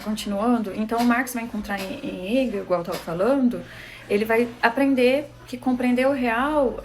Continuando, então o Marx vai encontrar em Hegel, igual eu estava falando, ele vai aprender que compreender o real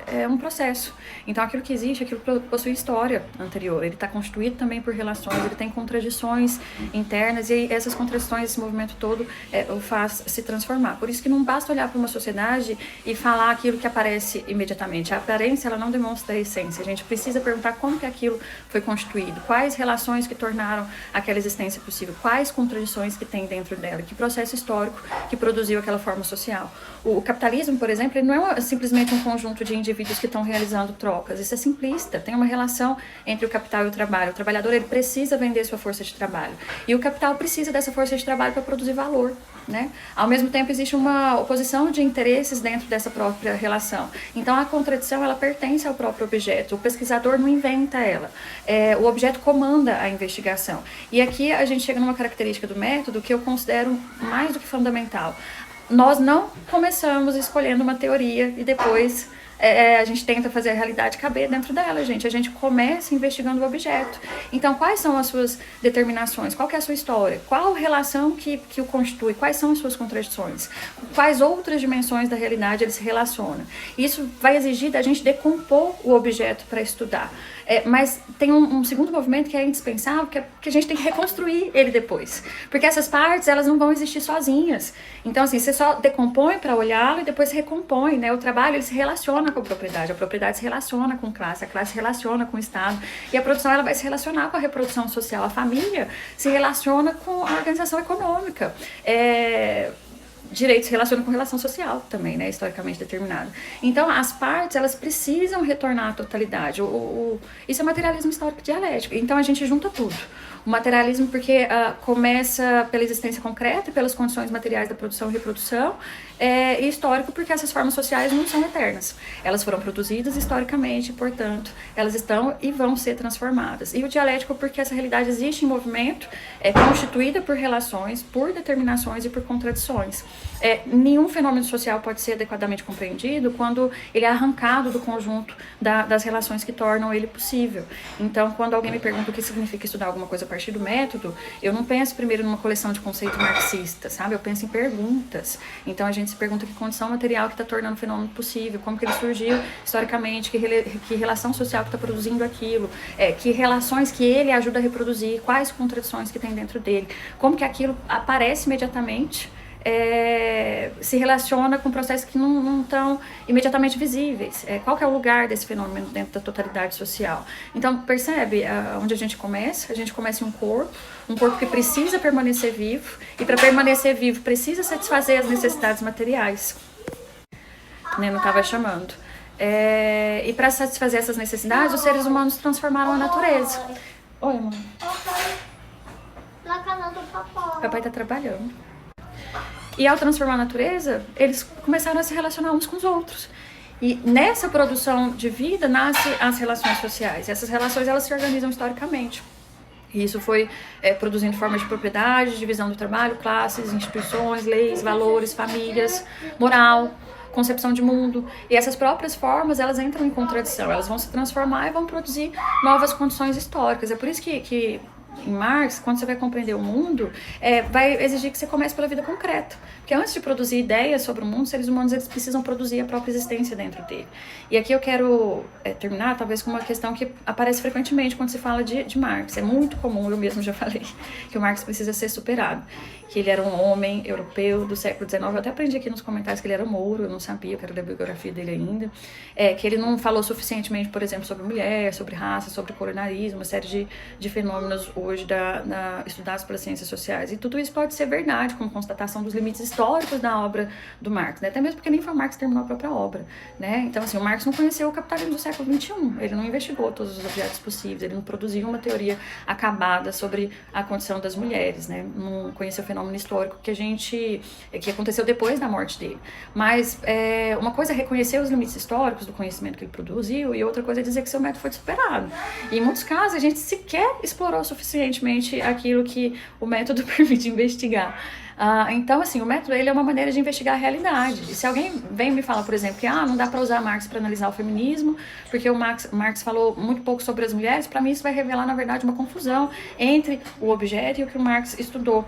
é um processo. Então aquilo que existe, aquilo possui história anterior, ele está constituído também por relações, ele tem contradições internas, e aí essas contradições, esse movimento todo o faz se transformar. Por isso que não basta olhar para uma sociedade e falar aquilo que aparece imediatamente. A aparência, ela não demonstra a essência. A gente precisa perguntar como que aquilo foi constituído, quais relações que tornaram aquela existência possível, quais contradições que tem dentro dela, que processo histórico que produziu aquela forma social. O capitalismo, por exemplo, ele não é simplesmente um conjunto de indivíduos que estão realizando trocas. Isso é simplista. Tem uma relação entre o capital e o trabalho. O trabalhador, ele precisa vender sua força de trabalho. E o capital precisa dessa força de trabalho para produzir valor, né? Ao mesmo tempo, existe uma oposição de interesses dentro dessa própria relação. Então, a contradição, ela pertence ao próprio objeto. O pesquisador não inventa ela. O objeto comanda a investigação. E aqui a gente chega numa característica do método que eu considero mais do que fundamental. Nós não começamos escolhendo uma teoria e depois a gente tenta fazer a realidade caber dentro dela, gente. A gente começa investigando o objeto. Então, quais são as suas determinações? Qual que é a sua história? Qual relação que o constitui? Quais são as suas contradições? Quais outras dimensões da realidade ele se relaciona? Isso vai exigir da gente decompor o objeto para estudar. Mas tem um segundo movimento que é indispensável, que a gente tem que reconstruir ele depois. Porque essas partes, elas não vão existir sozinhas. Então, assim, você só decompõe para olhá-lo e depois recompõe, né? O trabalho, ele se relaciona com a propriedade se relaciona com a classe se relaciona com o Estado, e a produção, ela vai se relacionar com a reprodução social, a família se relaciona com a organização econômica. Direito se relaciona com relação social também, né, historicamente determinada. Então, as partes, elas precisam retornar à totalidade. Isso é materialismo histórico dialético. Então, a gente junta tudo. O materialismo porque começa pela existência concreta e pelas condições materiais da produção e reprodução, e histórico porque essas formas sociais não são eternas. Elas foram produzidas historicamente, portanto, elas estão e vão ser transformadas. E o dialético porque essa realidade existe em movimento, é constituída por relações, por determinações e por contradições. Nenhum fenômeno social pode ser adequadamente compreendido quando ele é arrancado do conjunto das relações que tornam ele possível. Então, quando alguém me pergunta o que significa estudar alguma coisa a partir do método, eu não penso primeiro numa coleção de conceitos marxistas, sabe? Eu penso em perguntas. Então, a gente se pergunta que condição material que está tornando o fenômeno possível, como que ele surgiu historicamente, que relação social que está produzindo aquilo, que relações que ele ajuda a reproduzir, quais contradições que tem dentro dele, como que aquilo aparece imediatamente, se relaciona com processos que não estão imediatamente visíveis. Qual que é o lugar desse fenômeno dentro da totalidade social? Então, percebe onde a gente começa? A gente começa em um corpo que precisa permanecer vivo, e para permanecer vivo precisa satisfazer as necessidades materiais. Né? Não estava chamando. E para satisfazer essas necessidades, os seres humanos transformaram a natureza. Oi, mãe. Na casa do papai. Papai está trabalhando. E ao transformar a natureza, eles começaram a se relacionar uns com os outros. E nessa produção de vida nascem as relações sociais. E essas relações, elas se organizam historicamente. E isso foi produzindo formas de propriedade, divisão do trabalho, classes, instituições, leis, valores, famílias, moral, concepção de mundo. E essas próprias formas, elas entram em contradição. Elas vão se transformar e vão produzir novas condições históricas. É por isso que em Marx, quando você vai compreender o mundo, vai exigir que você comece pela vida concreta. Porque antes de produzir ideias sobre o mundo, os seres humanos, eles precisam produzir a própria existência dentro dele. E aqui eu quero terminar, talvez, com uma questão que aparece frequentemente quando se fala de Marx. É muito comum, eu mesmo já falei, que o Marx precisa ser superado. Que ele era um homem europeu do século XIX. Eu até aprendi aqui nos comentários que ele era mouro, eu não sabia, eu quero ler a biografia dele ainda. Que ele não falou suficientemente, por exemplo, sobre mulher, sobre raça, sobre coronarismo, uma série de fenômenos hoje estudados pelas ciências sociais. E tudo isso pode ser verdade, como constatação dos limites históricos da obra do Marx, né? Até mesmo porque nem foi o Marx que terminou a própria obra, né? Então, assim, o Marx não conheceu o capitalismo do século XXI, ele não investigou todos os objetos possíveis, ele não produziu uma teoria acabada sobre a condição das mulheres, né? Não conheceu o fenômeno histórico que aconteceu depois da morte dele. Mas uma coisa é reconhecer os limites históricos do conhecimento que ele produziu, e outra coisa é dizer que seu método foi superado. E em muitos casos, a gente sequer explorou suficientemente aquilo que o método permite investigar. Então, assim, o método ele é uma maneira de investigar a realidade. E se alguém vem e me fala, por exemplo, que não dá para usar Marx para analisar o feminismo, porque o Marx falou muito pouco sobre as mulheres, para mim isso vai revelar, na verdade, uma confusão entre o objeto e o que o Marx estudou,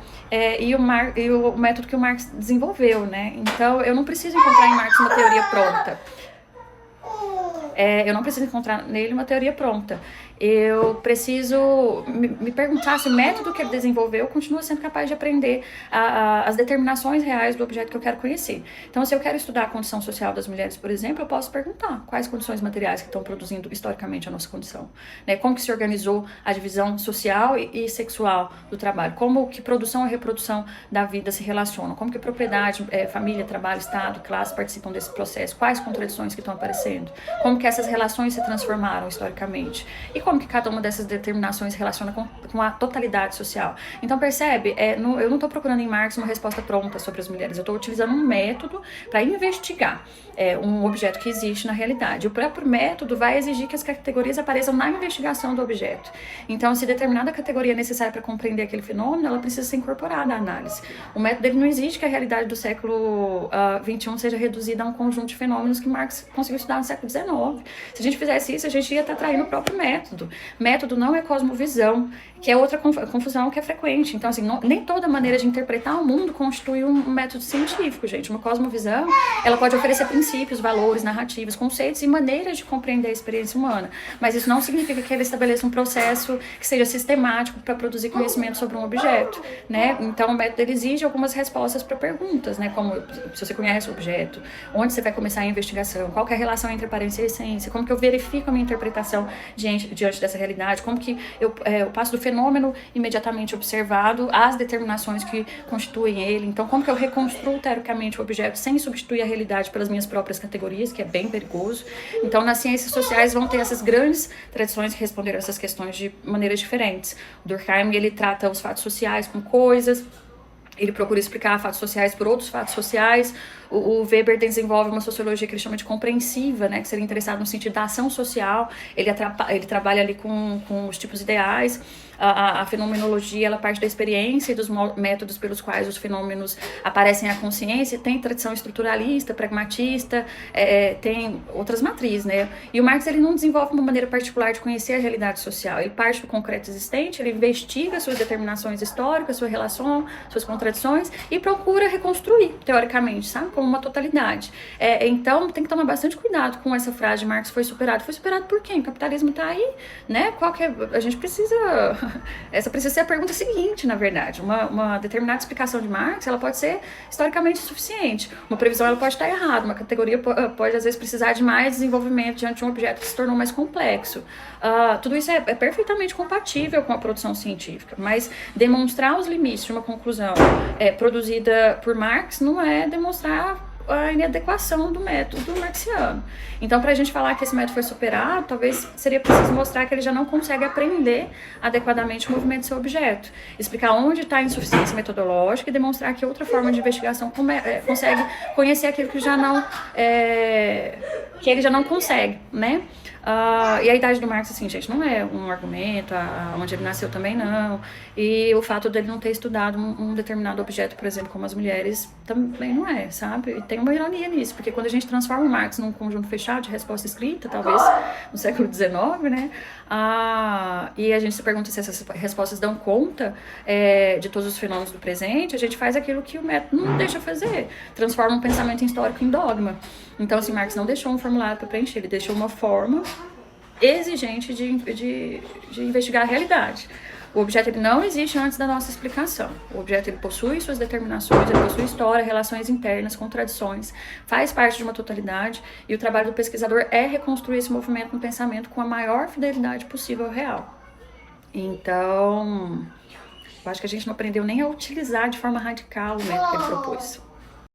e o método que o Marx desenvolveu, né? Então, eu não preciso encontrar em Marx uma teoria pronta. Eu não preciso encontrar nele uma teoria pronta. Eu preciso me perguntar se o método que ele desenvolveu continua sendo capaz de aprender as determinações reais do objeto que eu quero conhecer. Então, se eu quero estudar a condição social das mulheres, por exemplo, eu posso perguntar quais condições materiais que estão produzindo historicamente a nossa condição, né? Como que se organizou a divisão social e sexual do trabalho, como que produção e reprodução da vida se relacionam, como que propriedade, família, trabalho, Estado, classe participam desse processo, quais contradições que estão aparecendo, como que essas relações se transformaram historicamente e como que cada uma dessas determinações se relaciona com a totalidade social. Então, percebe? Eu não estou procurando em Marx uma resposta pronta sobre as mulheres, eu estou utilizando um método para investigar um objeto que existe na realidade. O próprio método vai exigir que as categorias apareçam na investigação do objeto. Então, se determinada categoria é necessária para compreender aquele fenômeno, ela precisa ser incorporada à análise. O método ele não exige que a realidade do século XXI seja reduzida a um conjunto de fenômenos que Marx conseguiu estudar no século XIX. Se a gente fizesse isso, a gente ia estar traindo o próprio método. Método não é cosmovisão, que é outra confusão que é frequente. Então, assim, nem toda maneira de interpretar o mundo constitui um método científico, gente. Uma cosmovisão, ela pode oferecer princípios, valores, narrativas, conceitos e maneiras de compreender a experiência humana. Mas isso não significa que ela estabeleça um processo que seja sistemático para produzir conhecimento sobre um objeto, né? Então, o método ele exige algumas respostas para perguntas, né? Como se você conhece o objeto, onde você vai começar a investigação, qual que é a relação entre aparência e essência, como que eu verifico a minha interpretação diante dessa realidade, como que eu passo do fenômeno imediatamente observado às determinações que constituem ele. Então, como que eu reconstruo teoricamente o objeto sem substituir a realidade pelas minhas próprias categorias, que é bem perigoso. Então, nas ciências sociais vão ter essas grandes tradições que responderam essas questões de maneiras diferentes. O Durkheim, ele trata os fatos sociais com coisas, ele procura explicar fatos sociais por outros fatos sociais. O Weber desenvolve uma sociologia que ele chama de compreensiva, né, que seria interessado no sentido da ação social. Ele trabalha ali com os tipos ideais. A fenomenologia, ela parte da experiência e dos métodos pelos quais os fenômenos aparecem à consciência. Tem tradição estruturalista, pragmatista, tem outras matrizes, né? E o Marx, ele não desenvolve uma maneira particular de conhecer a realidade social. Ele parte do concreto existente, ele investiga suas determinações históricas, sua relação, suas contradições e procura reconstruir, teoricamente, sabe? Como uma totalidade. Então, tem que tomar bastante cuidado com essa frase de Marx foi superado. Foi superado por quem? O capitalismo tá aí, né? A gente precisa... Essa precisa ser a pergunta seguinte, na verdade. Uma determinada explicação de Marx, ela pode ser historicamente suficiente. Uma previsão, ela pode estar errada. Uma categoria pode, às vezes, precisar de mais desenvolvimento diante de um objeto que se tornou mais complexo. Tudo isso é perfeitamente compatível com a produção científica, mas demonstrar os limites de uma conclusão produzida por Marx não é demonstrar a inadequação do método marxiano. Então, para a gente falar que esse método foi superado, talvez seria preciso mostrar que ele já não consegue aprender adequadamente o movimento do seu objeto, explicar onde está a insuficiência metodológica e demonstrar que outra forma de investigação consegue conhecer aquilo que ele já não consegue, né? E a idade do Marx, assim, gente, não é um argumento, onde ele nasceu também não, e o fato dele não ter estudado um determinado objeto, por exemplo, como as mulheres, também não é, sabe? E tem uma ironia nisso, porque quando a gente transforma o Marx num conjunto fechado de resposta escrita, talvez no século XIX, né, e a gente se pergunta se essas respostas dão conta de todos os fenômenos do presente, a gente faz aquilo que o método não deixa fazer, transforma um pensamento histórico em dogma. Então, assim, Marx não deixou um formulário para preencher, ele deixou uma forma exigente de investigar a realidade. O objeto ele não existe antes da nossa explicação. O objeto ele possui suas determinações, ele possui história, relações internas, contradições, faz parte de uma totalidade, e o trabalho do pesquisador é reconstruir esse movimento no pensamento com a maior fidelidade possível ao real. Então, eu acho que a gente não aprendeu nem a utilizar de forma radical o método que ele propôs.